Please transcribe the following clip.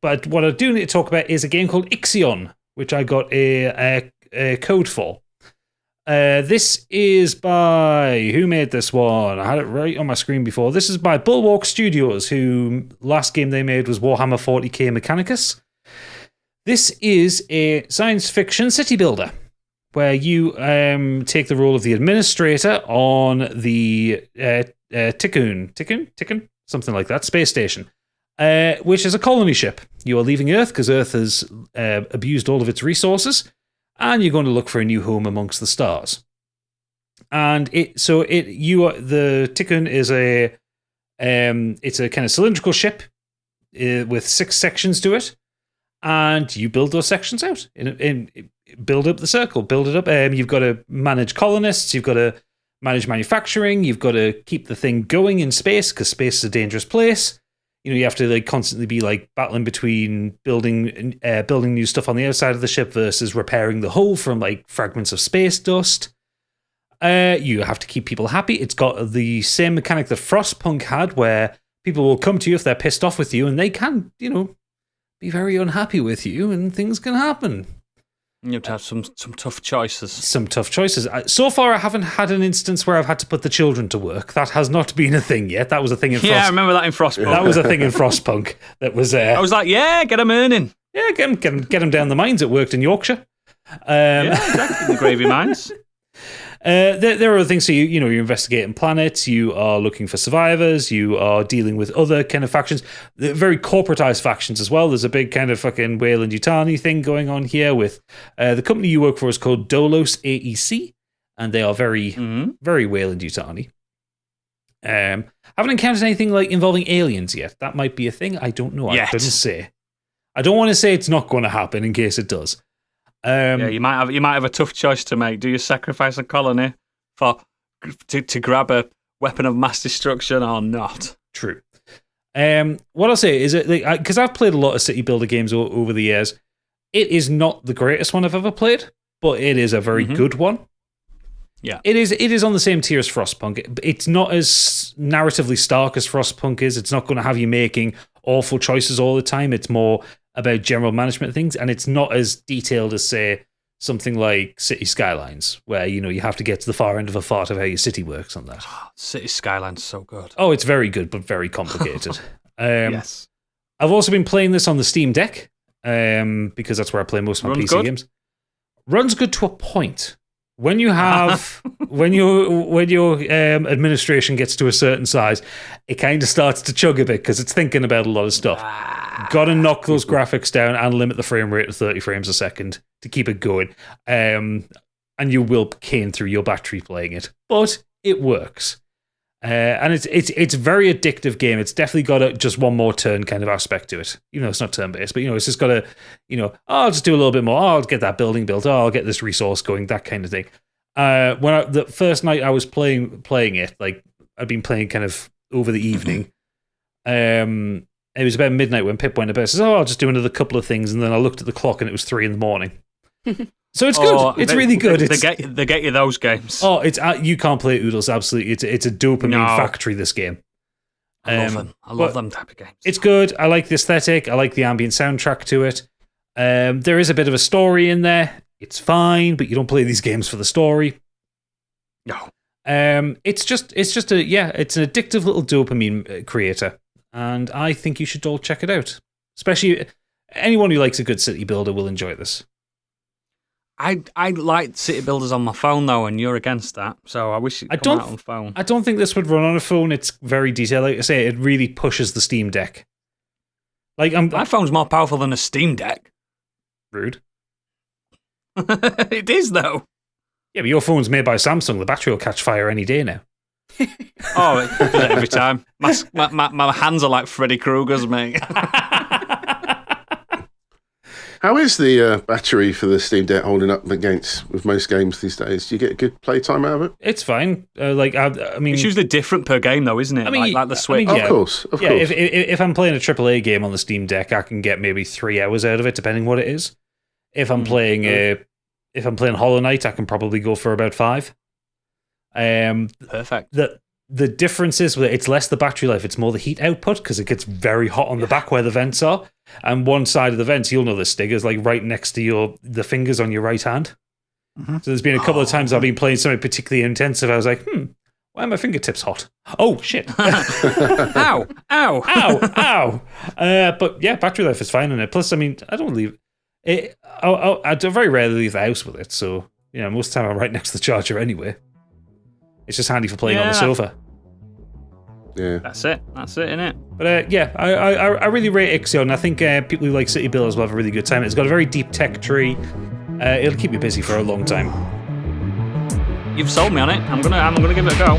But what I do need to talk about is a game called IXION, which I got a code for. This is by... Who made this one? I had it right on my screen before. This is by Bulwark Studios, who last game they made was Warhammer 40k Mechanicus. This is a science fiction city builder, where you take the role of the administrator on the Tikkun? Something like that, space station, which is a colony ship. You are leaving Earth because Earth has abused all of its resources, and you're going to look for a new home amongst the stars. And the Tikkun is it's a kind of cylindrical ship with 6 sections to it, and you build those sections out in build up the circle, build it up. You've got to manage colonists, you've got to manage manufacturing, you've got to keep the thing going in space because space is a dangerous place. You have to constantly be battling between building new stuff on the outside of the ship versus repairing the hull from fragments of space dust. You have to keep people happy. It's got the same mechanic that Frostpunk had, where people will come to you if they're pissed off with you, and they can, be very unhappy with you, and things can happen. You have to have some tough choices. Some tough choices. So far, I haven't had an instance where I've had to put the children to work. That has not been a thing yet. That was a thing in Frostpunk. Yeah, I remember that in Frostpunk. That was a thing in Frostpunk. That was. I was like, yeah, get them earning. Yeah, get them down the mines. It worked in Yorkshire. Yeah, exactly. The gravy mines. There are other things. So you're investigating planets. You are looking for survivors. You are dealing with other kind of factions. They're very corporatized factions as well. There's a big kind of fucking Weyland-Yutani thing going on here with the company you work for is called Dolos AEC, and they are very, very Weyland-Yutani. Haven't encountered anything involving aliens yet. That might be a thing. I don't know. I couldn't say. I don't want to say it's not going to happen in case it does. You might have a tough choice to make. Do you sacrifice a colony to grab a weapon of mass destruction or not? True. What I'll say is because I've played a lot of city builder games over the years, it is not the greatest one I've ever played, but it is a very good one. Yeah, it is on the same tier as Frostpunk. It's not as narratively stark as Frostpunk is. It's not going to have you making awful choices all the time. It's more about general management things, and it's not as detailed as, say, something like City Skylines, where you have to get to the far end of a fart of how your city works on that. City Skylines so good. Oh, it's very good, but very complicated. Yes. I've also been playing this on the Steam Deck, because that's where I play most of my PC games. Runs good to a point. When you have when your administration gets to a certain size, it kind of starts to chug a bit because it's thinking about a lot of stuff. Got to knock those graphics down and limit the frame rate to 30 frames a second to keep it going. And you will cane through your battery playing it, but it works. And it's a very addictive game. It's definitely got just one more turn kind of aspect to it. It's not turn based, but it's just got a, I'll just do a little bit more. I'll get that building built. I'll get this resource going. That kind of thing. The first night I was playing it, I'd been playing kind of over the evening. It was about midnight when Pip went to bed. Says, "Oh, I'll just do another couple of things," and then I looked at the clock and it was 3 a.m. So it's good. It's really good. They get you those games. Oh, you can't play Oodles. Absolutely, it's a dopamine factory. This game. I love them. I love them type of games. It's good. I like the aesthetic. I like the ambient soundtrack to it. There is a bit of a story in there. It's fine, but you don't play these games for the story. No. It's an addictive little dopamine creator, and I think you should all check it out. Especially anyone who likes a good city builder will enjoy this. I like city builders on my phone though, and you're against that. So I wish it'd come out on phone. I don't think this would run on a phone. It's very detailed. Like I say, it really pushes the Steam Deck. My phone's more powerful than a Steam Deck. Rude. It is though. Yeah, but your phone's made by Samsung. The battery will catch fire any day now. Oh, it does it every time. My hands are like Freddy Krueger's, mate. How is the battery for the Steam Deck holding up with most games these days? Do you get a good playtime out of it? It's fine. I mean, it's usually different per game, though, isn't it? I mean, like the Switch. Of course. Yeah, if I'm playing a AAA game on the Steam Deck, I can get maybe 3 hours out of it, depending what it is. If I'm playing Hollow Knight, I can probably go for about 5. Perfect. The difference is it's less the battery life; it's more the heat output because it gets very hot on the back where the vents are. and one side of the vent, you'll know this, Stig, is like right next to the fingers on your right hand. So there's been a couple of times I've been playing something particularly intensive. I was like, why are my fingertips hot? Oh, shit. Ow, ow, ow. But yeah, battery life is fine in it. Plus, I mean, I don't leave it. I very rarely leave the house with it. So, most of the time I'm right next to the charger anyway. It's just handy for playing on the sofa. Yeah. That's it, innit? But I really rate IXION. I think people who like City Builders will have a really good time. It's got a very deep tech tree. It'll keep you busy for a long time. You've sold me on it. I'm gonna give it a go.